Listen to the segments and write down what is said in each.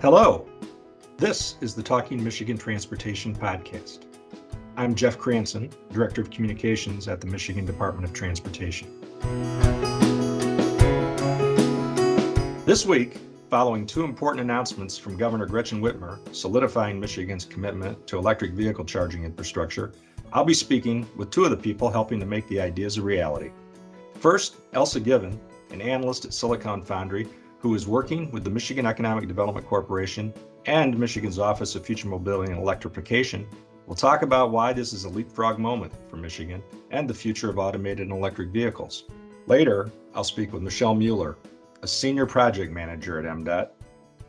Hello, this is the Talking Michigan Transportation Podcast. I'm Jeff Cranston, Director of Communications at the Michigan Department of Transportation. This week, following two important announcements from Governor Gretchen Whitmer solidifying Michigan's commitment to electric vehicle charging infrastructure, I'll be speaking with two of the people helping to make the ideas a reality. First, Elsa Givan, an analyst at Silicon Foundry, who is working with the Michigan Economic Development Corporation and Michigan's Office of Future Mobility and Electrification, will talk about why this is a leapfrog moment for Michigan and the future of automated and electric vehicles. Later, I'll speak with Michele Mueller, a senior project manager at MDOT,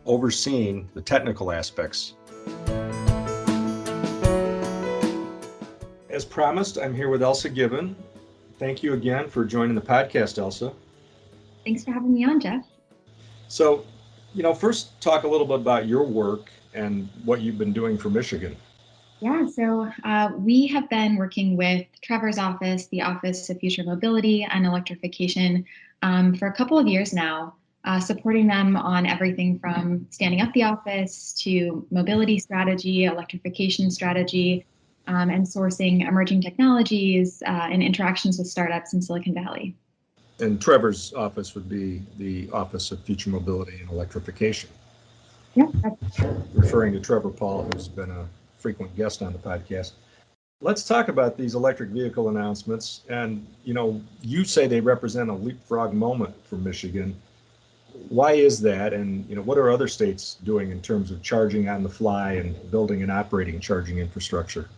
overseeing the technical aspects. As promised, I'm here with Elsa Givan. Thank you again for joining the podcast, Elsa. Thanks for having me on, Jeff. So, first talk a little bit about your work and what you've been doing for Michigan. Yeah, so we have been working with Trevor's office, the Office of Future Mobility and Electrification, for a couple of years now, supporting them on everything from standing up the office to mobility strategy, electrification strategy, and sourcing emerging technologies and interactions with startups in Silicon Valley. And Trevor's office would be the Office of Future Mobility and Electrification. Yeah. Referring to Trevor Paul, who's been a frequent guest on the podcast. Let's talk about these electric vehicle announcements. And, you say they represent a leapfrog moment for Michigan. Why is that? And, what are other states doing in terms of charging on the fly and building and operating charging infrastructure?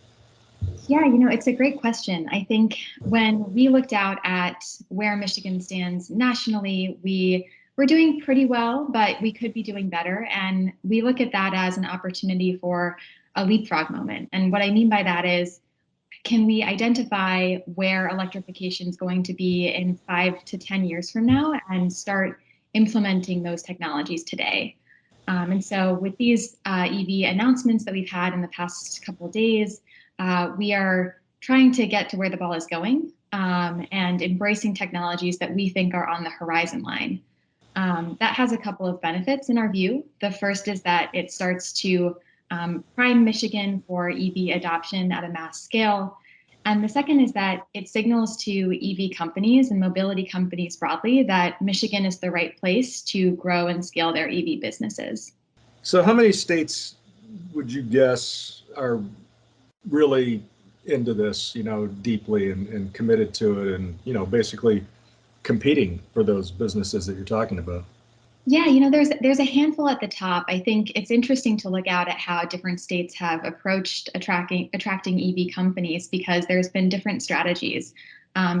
Yeah, it's a great question. I think when we looked out at where Michigan stands nationally, we're doing pretty well, but we could be doing better. And we look at that as an opportunity for a leapfrog moment. And what I mean by that is, can we identify where electrification is going to be in 5 to 10 years from now and start implementing those technologies today? And so with these EV announcements that we've had in the past couple of days, we are trying to get to where the ball is going and embracing technologies that we think are on the horizon line. That has a couple of benefits in our view. The first is that it starts to prime Michigan for EV adoption at a mass scale. And the second is that it signals to EV companies and mobility companies broadly that Michigan is the right place to grow and scale their EV businesses. So how many states would you guess are really into this, deeply and committed to it and, basically competing for those businesses that you're talking about? Yeah, there's a handful at the top. I think it's interesting to look out at how different states have approached attracting EV companies because there's been different strategies.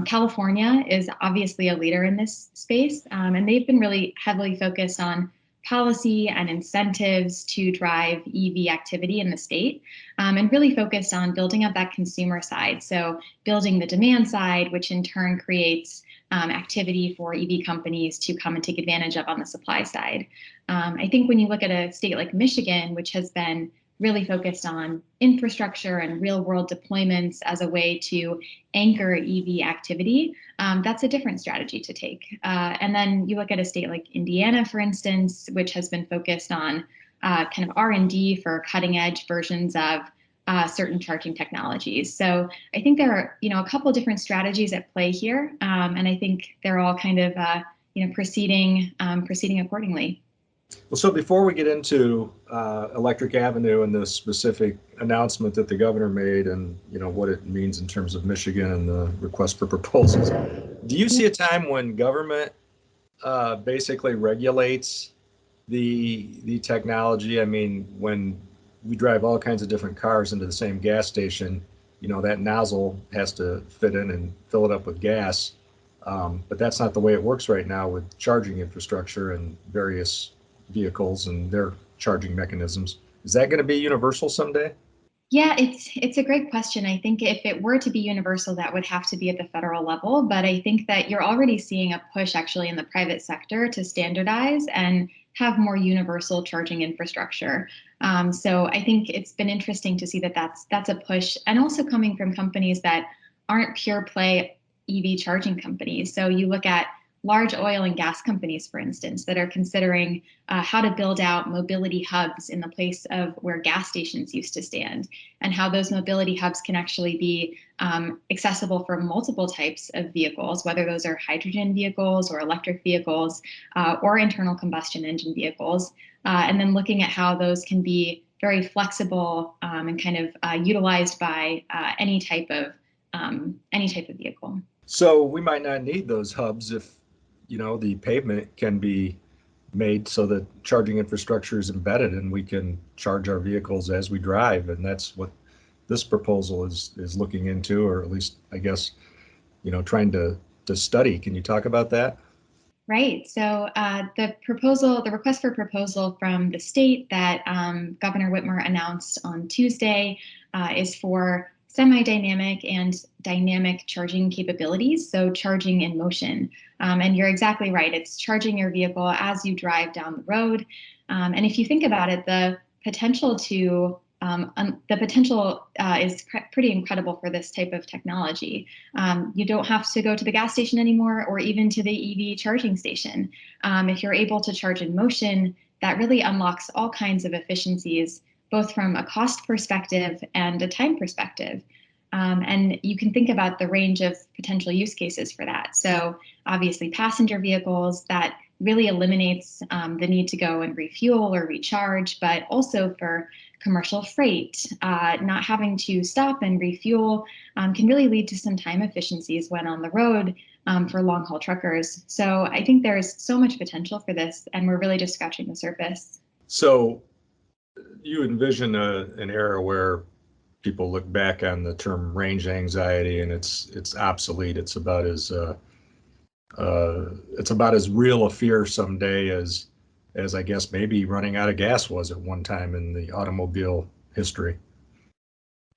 California is obviously a leader in this space, and they've been really heavily focused on policy and incentives to drive EV activity in the state, and really focused on building up that consumer side. So building the demand side, which in turn creates activity for EV companies to come and take advantage of on the supply side. I think when you look at a state like Michigan, which has been really focused on infrastructure and real world deployments as a way to anchor EV activity, that's a different strategy to take. And then you look at a state like Indiana, for instance, which has been focused on kind of R&D for cutting edge versions of certain charging technologies. So I think there are, a couple of different strategies at play here, and I think they're all kind of, proceeding accordingly. Well, so before we get into Electric Avenue and the specific announcement that the governor made and, what it means in terms of Michigan and the request for proposals, do you see a time when government basically regulates the technology? I mean, when we drive all kinds of different cars into the same gas station, that nozzle has to fit in and fill it up with gas. But that's not the way it works right now with charging infrastructure and various vehicles and their charging mechanisms. Is that going to be universal someday? Yeah, it's a great question. I think if it were to be universal, that would have to be at the federal level. But I think that you're already seeing a push actually in the private sector to standardize and have more universal charging infrastructure. So I think it's been interesting to see that that's a push, and also coming from companies that aren't pure play EV charging companies. So you look at large oil and gas companies, for instance, that are considering how to build out mobility hubs in the place of where gas stations used to stand, and how those mobility hubs can actually be accessible for multiple types of vehicles, whether those are hydrogen vehicles or electric vehicles or internal combustion engine vehicles, and then looking at how those can be very flexible and kind of utilized by any type of vehicle. So we might not need those hubs if, the pavement can be made so that charging infrastructure is embedded and we can charge our vehicles as we drive. And that's what this proposal is looking into, or at least, I guess, trying to study. Can you talk about that? Right. So the request for proposal from the state that Governor Whitmer announced on Tuesday is for semi-dynamic and dynamic charging capabilities, so charging in motion. And you're exactly right. It's charging your vehicle as you drive down the road. And if you think about it, the potential is pretty incredible for this type of technology. You don't have to go to the gas station anymore, or even to the EV charging station. If you're able to charge in motion, that really unlocks all kinds of efficiencies, both from a cost perspective and a time perspective. And you can think about the range of potential use cases for that. So obviously passenger vehicles, that really eliminates the need to go and refuel or recharge, but also for commercial freight, not having to stop and refuel can really lead to some time efficiencies when on the road for long haul truckers. So I think there's so much potential for this, and we're really just scratching the surface. So you envision an era where people look back on the term range anxiety and it's obsolete. It's about as real a fear someday as I guess maybe running out of gas was at one time in the automobile history.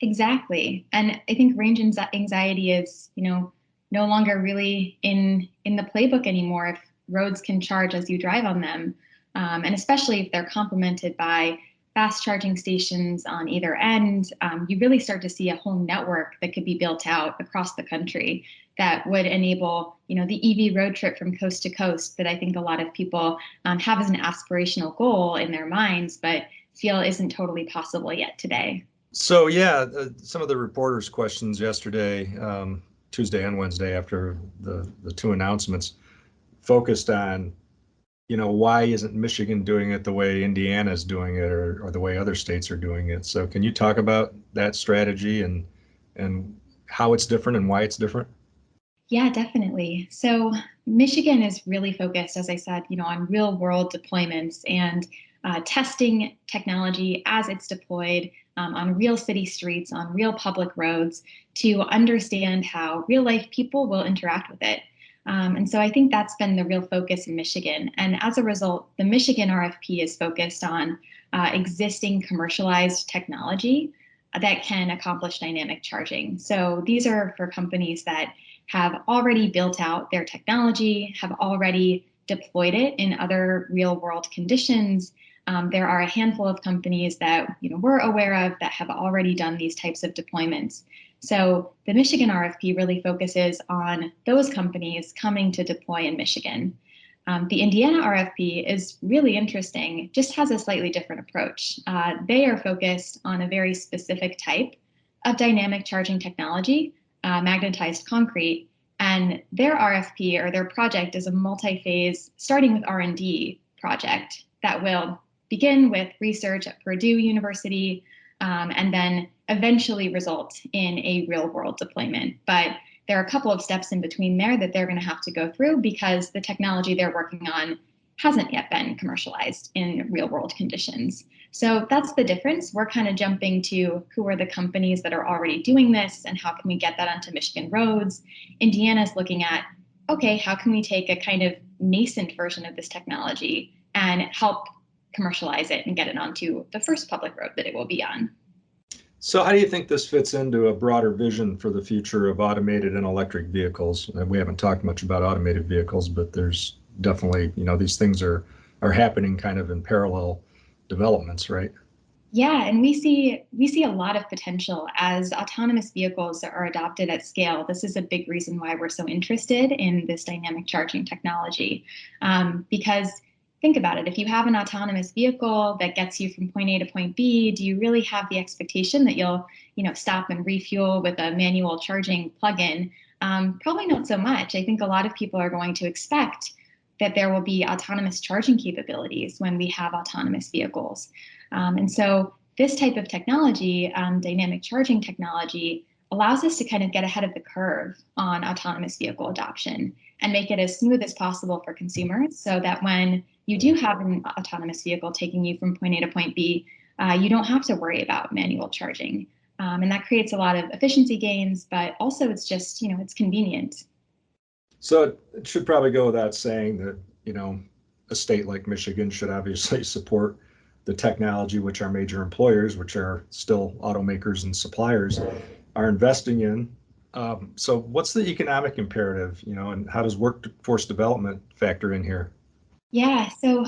Exactly. And I think range anxiety is, no longer really in the playbook anymore if roads can charge as you drive on them. And especially if they're complemented by fast charging stations on either end, you really start to see a whole network that could be built out across the country that would enable, the EV road trip from coast to coast that I think a lot of people have as an aspirational goal in their minds, but feel isn't totally possible yet today. So yeah, some of the reporters' questions yesterday, Tuesday and Wednesday after the two announcements, focused on, why isn't Michigan doing it the way Indiana is doing it, or the way other states are doing it? So can you talk about that strategy and how it's different and why it's different? Yeah, definitely. So Michigan is really focused, as I said, on real world deployments and testing technology as it's deployed on real city streets, on real public roads, to understand how real life people will interact with it. And so I think that's been the real focus in Michigan. And as a result, the Michigan RFP is focused on existing commercialized technology that can accomplish dynamic charging. So these are for companies that have already built out their technology, have already deployed it in other real world conditions. There are a handful of companies that we're aware of that have already done these types of deployments. So the Michigan RFP really focuses on those companies coming to deploy in Michigan. The Indiana RFP is really interesting, just has a slightly different approach. They are focused on a very specific type of dynamic charging technology, magnetized concrete, and their RFP or their project is a multi-phase, starting with R&D project that will begin with research at Purdue University, and then eventually result in a real world deployment. But there are a couple of steps in between there that they're going to have to go through because the technology they're working on hasn't yet been commercialized in real world conditions. So that's the difference. We're kind of jumping to who are the companies that are already doing this and how can we get that onto Michigan roads. Indiana's looking at, okay, how can we take a kind of nascent version of this technology and help commercialize it and get it onto the first public road that it will be on. So how do you think this fits into a broader vision for the future of automated and electric vehicles? And we haven't talked much about automated vehicles, but there's definitely, these things are happening kind of in parallel developments, right? Yeah, and we see a lot of potential as autonomous vehicles are adopted at scale. This is a big reason why we're so interested in this dynamic charging technology. Because think about it, if you have an autonomous vehicle that gets you from point A to point B, do you really have the expectation that you'll, stop and refuel with a manual charging plug-in? Probably not so much. I think a lot of people are going to expect that there will be autonomous charging capabilities when we have autonomous vehicles. And so this type of technology, dynamic charging technology, allows us to kind of get ahead of the curve on autonomous vehicle adoption and make it as smooth as possible for consumers so that when you do have an autonomous vehicle taking you from point A to point B, you don't have to worry about manual charging. And that creates a lot of efficiency gains, but also it's just, it's convenient. So it should probably go without saying that, a state like Michigan should obviously support the technology which our major employers, which are still automakers and suppliers, are investing in. So what's the economic imperative, and how does workforce development factor in here? Yeah, so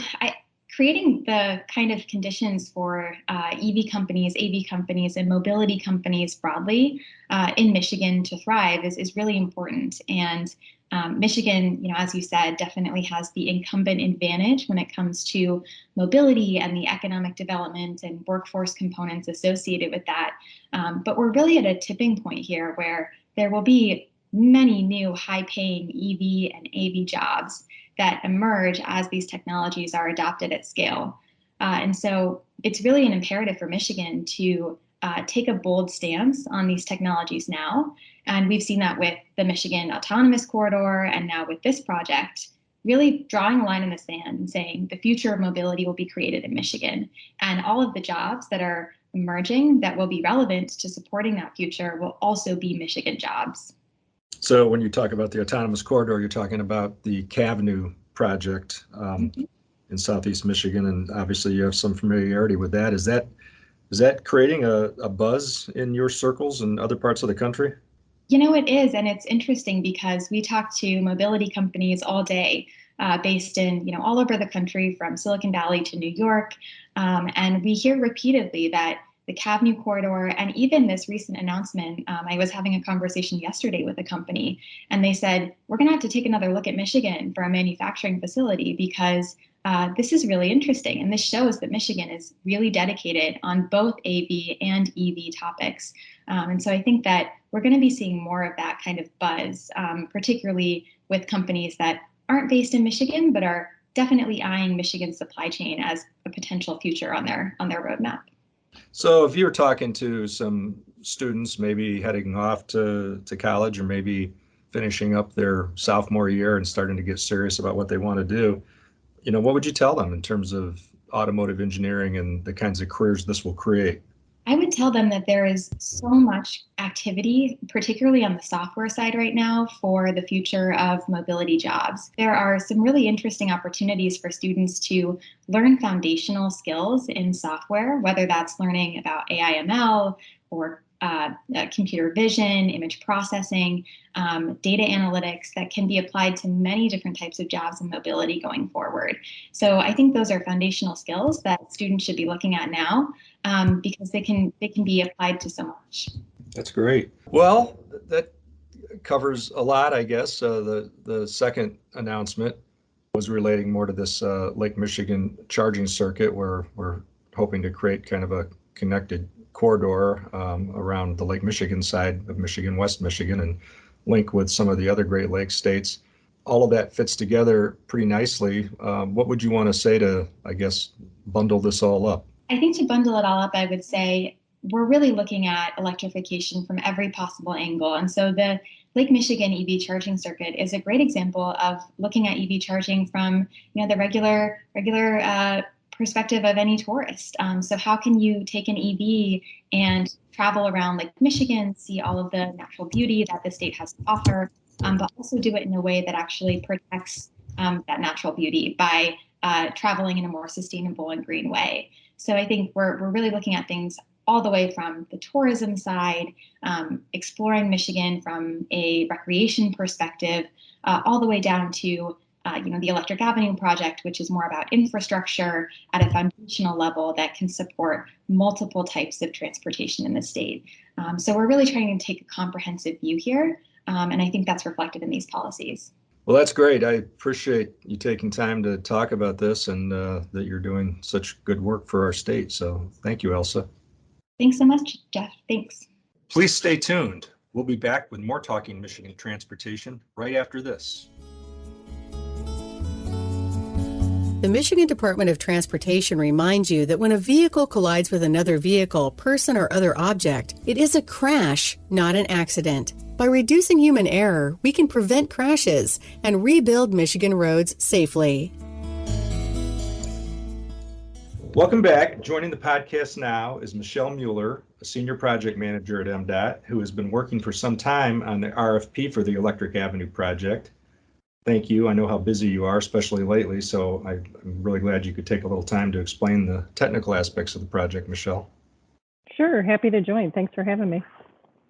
creating the kind of conditions for EV companies, AV companies, and mobility companies broadly in Michigan to thrive is really important. And Michigan, as you said, definitely has the incumbent advantage when it comes to mobility and the economic development and workforce components associated with that. But we're really at a tipping point here where there will be many new high-paying EV and AV jobs that emerge as these technologies are adopted at scale. And so it's really an imperative for Michigan to take a bold stance on these technologies now. And we've seen that with the Michigan Autonomous Corridor and now with this project, really drawing a line in the sand and saying the future of mobility will be created in Michigan. And all of the jobs that are emerging that will be relevant to supporting that future will also be Michigan jobs. So when you talk about the autonomous corridor, you're talking about the Cavenu project in Southeast Michigan, and obviously you have some familiarity with that. Is that creating a buzz in your circles and other parts of the country? It is, and it's interesting because we talk to mobility companies all day, based in, all over the country, from Silicon Valley to New York, and we hear repeatedly that the Cavenu corridor, and even this recent announcement, I was having a conversation yesterday with a company, and they said, we're going to have to take another look at Michigan for a manufacturing facility because this is really interesting. And this shows that Michigan is really dedicated on both AV and EV topics. And so I think that we're going to be seeing more of that kind of buzz, particularly with companies that aren't based in Michigan, but are definitely eyeing Michigan's supply chain as a potential future on their roadmap. So if you were talking to some students, maybe heading off to college or maybe finishing up their sophomore year and starting to get serious about what they want to do, what would you tell them in terms of automotive engineering and the kinds of careers this will create? I would tell them that there is so much activity, particularly on the software side right now, for the future of mobility jobs. There are some really interesting opportunities for students to learn foundational skills in software, whether that's learning about AI/ML or computer vision, image processing, data analytics that can be applied to many different types of jobs in mobility going forward. So I think those are foundational skills that students should be looking at now, because they can be applied to so much. That's great. Well, that covers a lot, I guess. The second announcement was relating more to this Lake Michigan charging circuit, where we're hoping to create kind of a connected corridor around the Lake Michigan side of Michigan, West Michigan, and link with some of the other Great Lakes states. All of that fits together pretty nicely. What would you want to say to, I guess, bundle this all up? I think to bundle it all up, I would say we're really looking at electrification from every possible angle. And so the Lake Michigan EV charging circuit is a great example of looking at EV charging from, the regular perspective of any tourist. So how can you take an EV and travel around Lake Michigan, see all of the natural beauty that the state has to offer, but also do it in a way that actually protects that natural beauty by traveling in a more sustainable and green way. So I think we're really looking at things all the way from the tourism side, exploring Michigan from a recreation perspective, all the way down to the Electric Avenue project, which is more about infrastructure at a foundational level that can support multiple types of transportation in the state. So we're really trying to take a comprehensive view here, and I think that's reflected in these policies. Well, that's great. I appreciate you taking time to talk about this and that you're doing such good work for our state. So thank you, Elsa. Thanks so much, Jeff. Thanks. Please stay tuned. We'll be back with more Talking Michigan Transportation right after this. The Michigan Department of Transportation reminds you that when a vehicle collides with another vehicle, person, or other object, it is a crash, not an accident. By reducing human error, we can prevent crashes and rebuild Michigan roads safely. Welcome back. Joining the podcast now is Michele Mueller, a senior project manager at MDOT, who has been working for some time on the RFP for the Electric Avenue project. Thank you. I know how busy you are, especially lately, so I'm really glad you could take a little time to explain the technical aspects of the project, Michele. Sure, happy to join. Thanks for having me.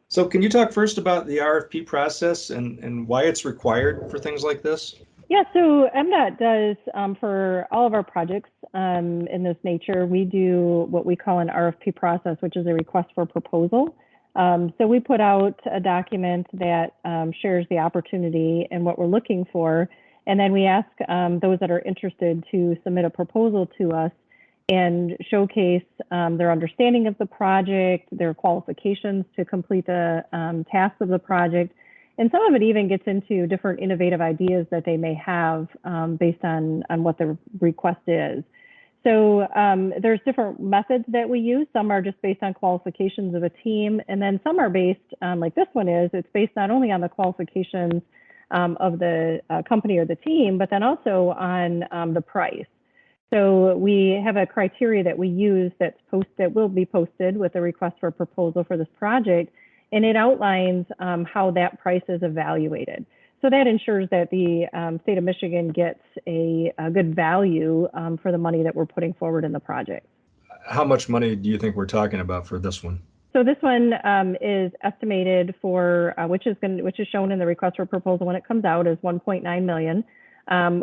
So can you talk first about the RFP process and why it's required for things like this? Yeah, so MDOT does, for all of our projects in this nature, we do what we call an RFP process, which is a request for proposal. So we put out a document that shares the opportunity and what we're looking for, and then we ask those that are interested to submit a proposal to us and showcase their understanding of the project, their qualifications to complete the tasks of the project, and some of it even gets into different innovative ideas that they may have based on what the request is. So there's different methods that we use. Some are just based on qualifications of a team, and then some are based, like this one is, it's based not only on the qualifications of the company or the team, but then also on the price. So we have a criteria that we use that will be posted with a request for proposal for this project, and it outlines how that price is evaluated. So that ensures that the state of Michigan gets a good value for the money that we're putting forward in the project. How much money do you think we're talking about for this one? So this one is estimated for, which is shown in the request for proposal when it comes out, is $1.9 million.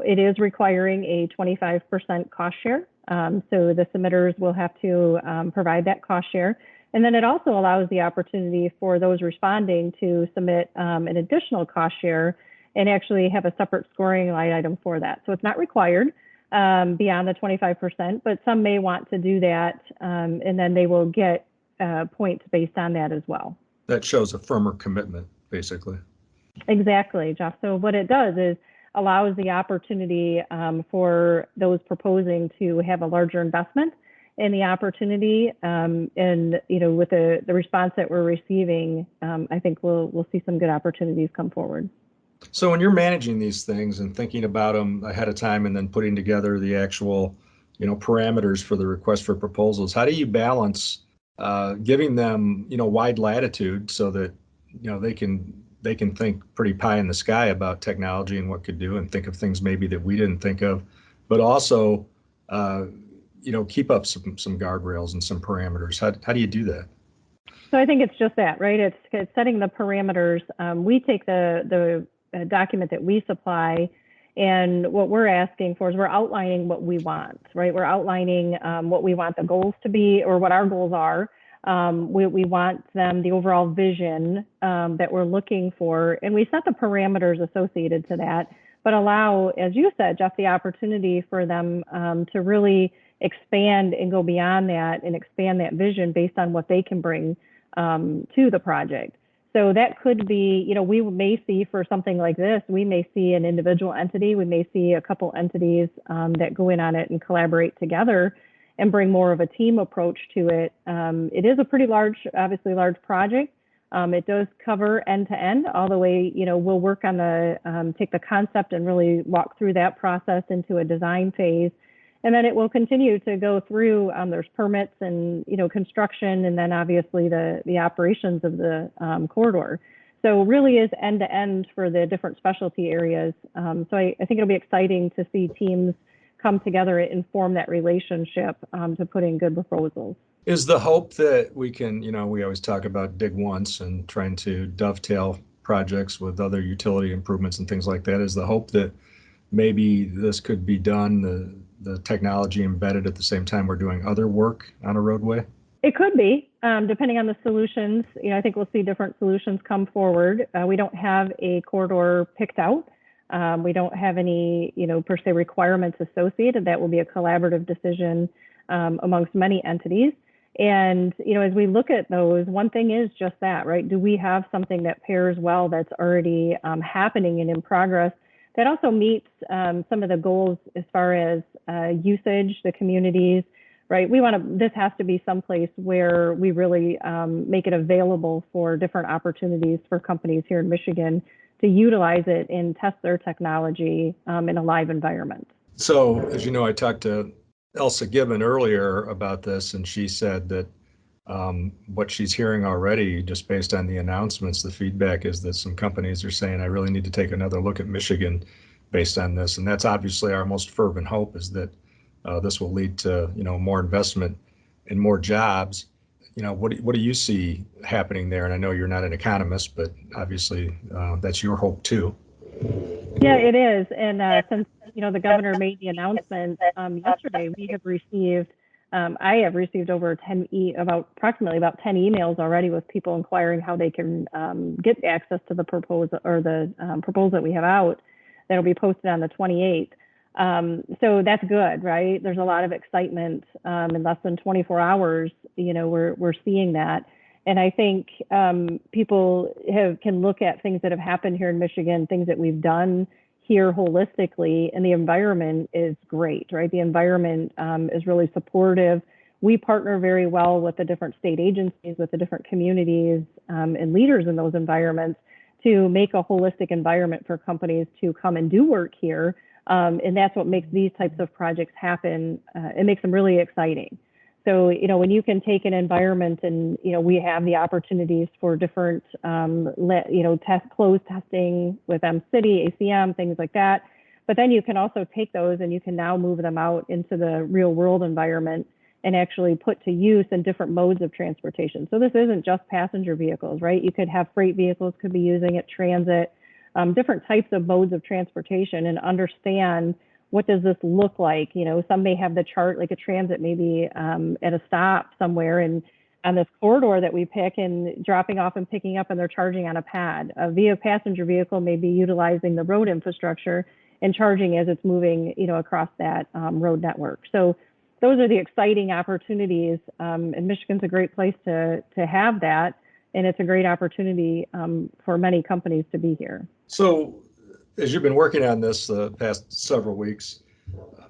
It is requiring a 25% cost share. So the submitters will have to provide that cost share. And then it also allows the opportunity for those responding to submit an additional cost share and actually have a separate scoring line item for that. So it's not required beyond the 25%, but some may want to do that, and then they will get points based on that as well. That shows a firmer commitment, basically. Exactly, Jeff. So what it does is allows the opportunity for those proposing to have a larger investment in the opportunity, and with the response that we're receiving, I think we'll see some good opportunities come forward. So when you're managing these things and thinking about them ahead of time and then putting together the actual, parameters for the request for proposals, how do you balance giving them, wide latitude so that, they can think pretty pie in the sky about technology and what could do and think of things maybe that we didn't think of, but also, keep up some guardrails and some parameters. How do you do that? So I think it's just that, right? It's setting the parameters. We take the document that we supply, and what we're asking for is we're outlining what we want, right? We're outlining what we want the goals to be or what our goals are. We want them, the overall vision that we're looking for, and we set the parameters associated to that, but allow, as you said, Jeff, the opportunity for them to really expand and go beyond that and expand that vision based on what they can bring to the project. So that could be, we may see for something like this, we may see an individual entity, we may see a couple entities that go in on it and collaborate together and bring more of a team approach to it. It is a pretty large project. It does cover end to end all the way, we'll work on take the concept and really walk through that process into a design phase. And then it will continue to go through, there's permits and, construction, and then obviously the operations of the corridor. So really is end to end for the different specialty areas. So I think it'll be exciting to see teams come together and form that relationship to put in good proposals. Is the hope that we can, we always talk about dig once and trying to dovetail projects with other utility improvements and things like that. Is the hope that maybe this could be done, the technology embedded at the same time we're doing other work on a roadway? It could be, depending on the solutions. I think we'll see different solutions come forward. We don't have a corridor picked out. We don't have any, per se requirements associated. That will be a collaborative decision amongst many entities. And, as we look at those, one thing is just that, right? Do we have something that pairs well that's already happening and in progress that also meets some of the goals as far as usage, the communities, right? This has to be someplace where we really make it available for different opportunities for companies here in Michigan to utilize it and test their technology in a live environment. So, as you know, I talked to Elsa Givan earlier about this, and she said that what she's hearing already, just based on the announcements, the feedback is that some companies are saying, I really need to take another look at Michigan based on this. And that's obviously our most fervent hope, is that this will lead to, more investment and more jobs. What do you see happening there? And I know you're not an economist, but obviously that's your hope too. Yeah, it is. And since, the governor made the announcement yesterday, I have received over approximately about 10 emails already with people inquiring how they can get access to the proposal that we have out that'll be posted on the 28th. So that's good, right? There's a lot of excitement in less than 24 hours. We're seeing that. And I think people can look at things that have happened here in Michigan, things that we've done here holistically, and the environment is great, right? The environment is really supportive. We partner very well with the different state agencies, with the different communities and leaders in those environments to make a holistic environment for companies to come and do work here. And that's what makes these types of projects happen. It makes them really exciting. So, when you can take an environment and, we have the opportunities for different, closed testing with M-City, ACM, things like that. But then you can also take those and you can now move them out into the real world environment and actually put to use in different modes of transportation. So this isn't just passenger vehicles, right? You could have freight vehicles could be using it, transit, different types of modes of transportation, and understand what does this look like. Some may have the chart, like a transit maybe at a stop somewhere and on this corridor that we pick, and dropping off and picking up, and they're charging on a pad. A passenger vehicle may be utilizing the road infrastructure and charging as it's moving, across that road network. So those are the exciting opportunities, and Michigan's a great place to have that. And it's a great opportunity for many companies to be here. So, as you've been working on this the past several weeks,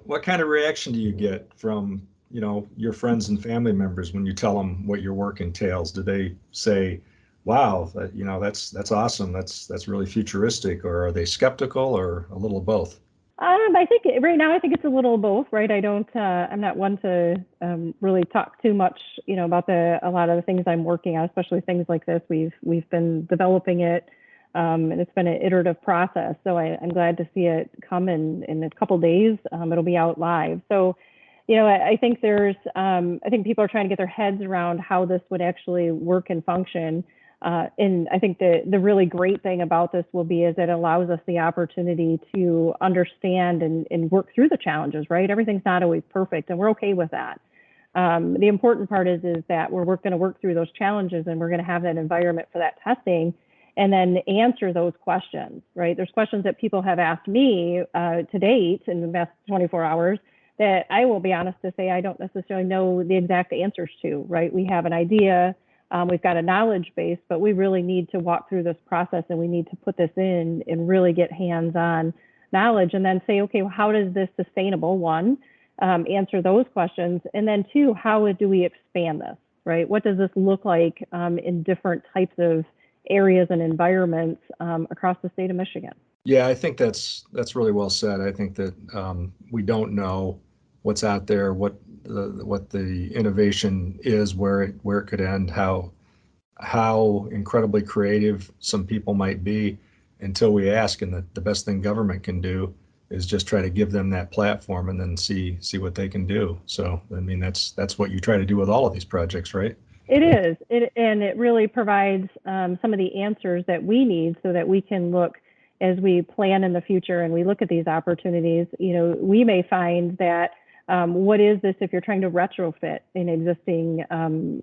what kind of reaction do you get from, your friends and family members when you tell them what your work entails? Do they say, wow, that's awesome, that's really futuristic, or are they skeptical, or a little of both? I think right now, it's a little of both, right? I'm not one to really talk too much, about a lot of the things I'm working on, especially things like this. We've been developing it, and it's been an iterative process. So I'm glad to see it come in a couple days. It'll be out live. So, I think I think people are trying to get their heads around how this would actually work and function. And I think the really great thing about this will be is it allows us the opportunity to understand and work through the challenges, right? Everything's not always perfect, and we're okay with that. The important part is that we're going to work through those challenges, and we're going to have that environment for that testing, and then answer those questions, right? There's questions that people have asked me to date in the past 24 hours that I will be honest to say I don't necessarily know the exact answers to, right? We have an idea. We've got a knowledge base, but we really need to walk through this process, and we need to put this in and really get hands-on knowledge, and then say, okay, well, how does this sustainable, one, answer those questions, and then two, how do we expand this, right? What does this look like in different types of areas and environments across the state of Michigan? Yeah, I think that's really well said. I think that we don't know what's out there, what the innovation is, where it could end, how incredibly creative some people might be, until we ask. And the best thing government can do is just try to give them that platform and then see what they can do. So, I mean, that's what you try to do with all of these projects, right? It is. And it really provides some of the answers that we need so that we can look as we plan in the future and we look at these opportunities, we may find that what is this if you're trying to retrofit an existing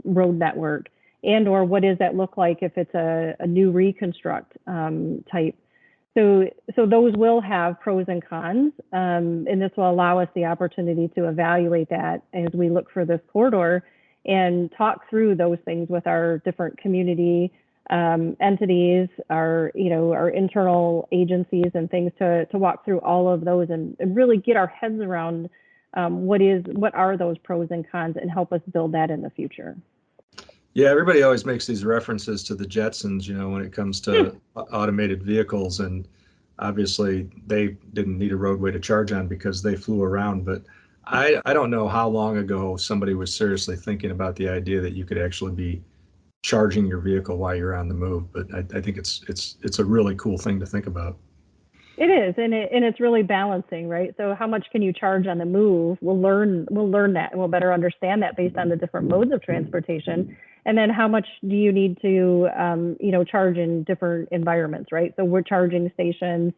road network, and or what does that look like if it's a new reconstruct type. So those will have pros and cons, and this will allow us the opportunity to evaluate that as we look for this corridor and talk through those things with our different community entities, our internal agencies and things to walk through all of those and really get our heads around what are those pros and cons and help us build that in the future. Yeah, everybody always makes these references to the Jetsons, when it comes to automated vehicles, and obviously they didn't need a roadway to charge on because they flew around. But I don't know how long ago somebody was seriously thinking about the idea that you could actually be charging your vehicle while you're on the move. But I think it's a really cool thing to think about. It is, and it's really balancing, right? So how much can you charge on the move? We'll learn that, and we'll better understand that based on the different modes of transportation. And then how much do you need to, charge in different environments, right? So we're charging stations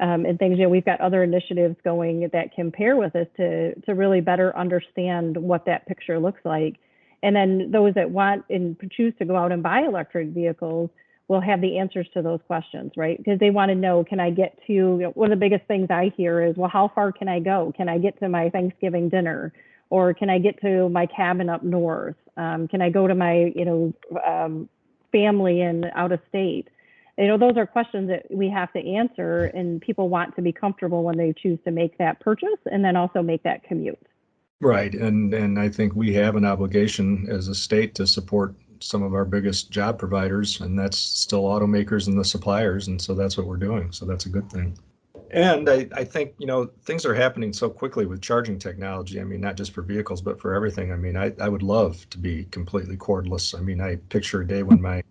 and things. We've got other initiatives going that can pair with us to really better understand what that picture looks like. And then those that want and choose to go out and buy electric vehicles will have the answers to those questions, right? Because they want to know, can I get to, one of the biggest things I hear is, well, how far can I go? Can I get to my Thanksgiving dinner? Or can I get to my cabin up north? Can I go to my, family in out of state? Those are questions that we have to answer, and people want to be comfortable when they choose to make that purchase and then also make that commute. Right, and I think we have an obligation as a state to support some of our biggest job providers, and that's still automakers and the suppliers, and so that's what we're doing. So that's a good thing. And I think, things are happening so quickly with charging technology. I mean, not just for vehicles, but for everything. I mean, I would love to be completely cordless. I mean, I picture a day when my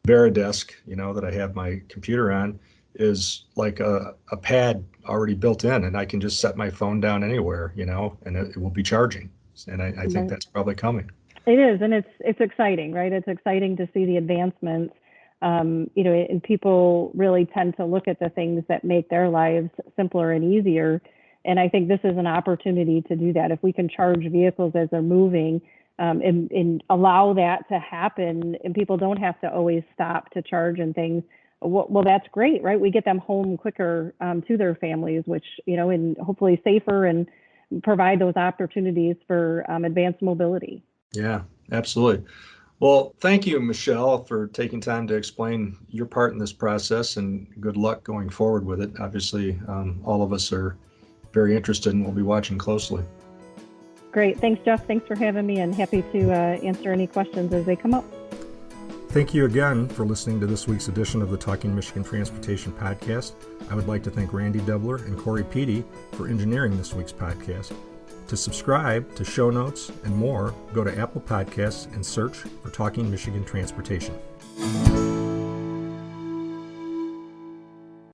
Veridesk, that I have my computer on, is like a pad already built in, and I can just set my phone down anywhere, and it will be charging. And I think that's probably coming. It is, and it's exciting, right? It's exciting to see the advancements. And people really tend to look at the things that make their lives simpler and easier. And I think this is an opportunity to do that. If we can charge vehicles as they're moving and allow that to happen, and people don't have to always stop to charge and things, well, that's great, right? We get them home quicker to their families, which, and hopefully safer, and provide those opportunities for advanced mobility. Yeah, absolutely. Well, thank you, Michele, for taking time to explain your part in this process, and good luck going forward with it. Obviously, all of us are very interested and we'll be watching closely. Great. Thanks, Jeff. Thanks for having me, and happy to answer any questions as they come up. Thank you again for listening to this week's edition of the Talking Michigan Transportation Podcast. I would like to thank Randy Dubler and Corey Peaty for engineering this week's podcast. To subscribe to show notes and more, go to Apple Podcasts and search for Talking Michigan Transportation.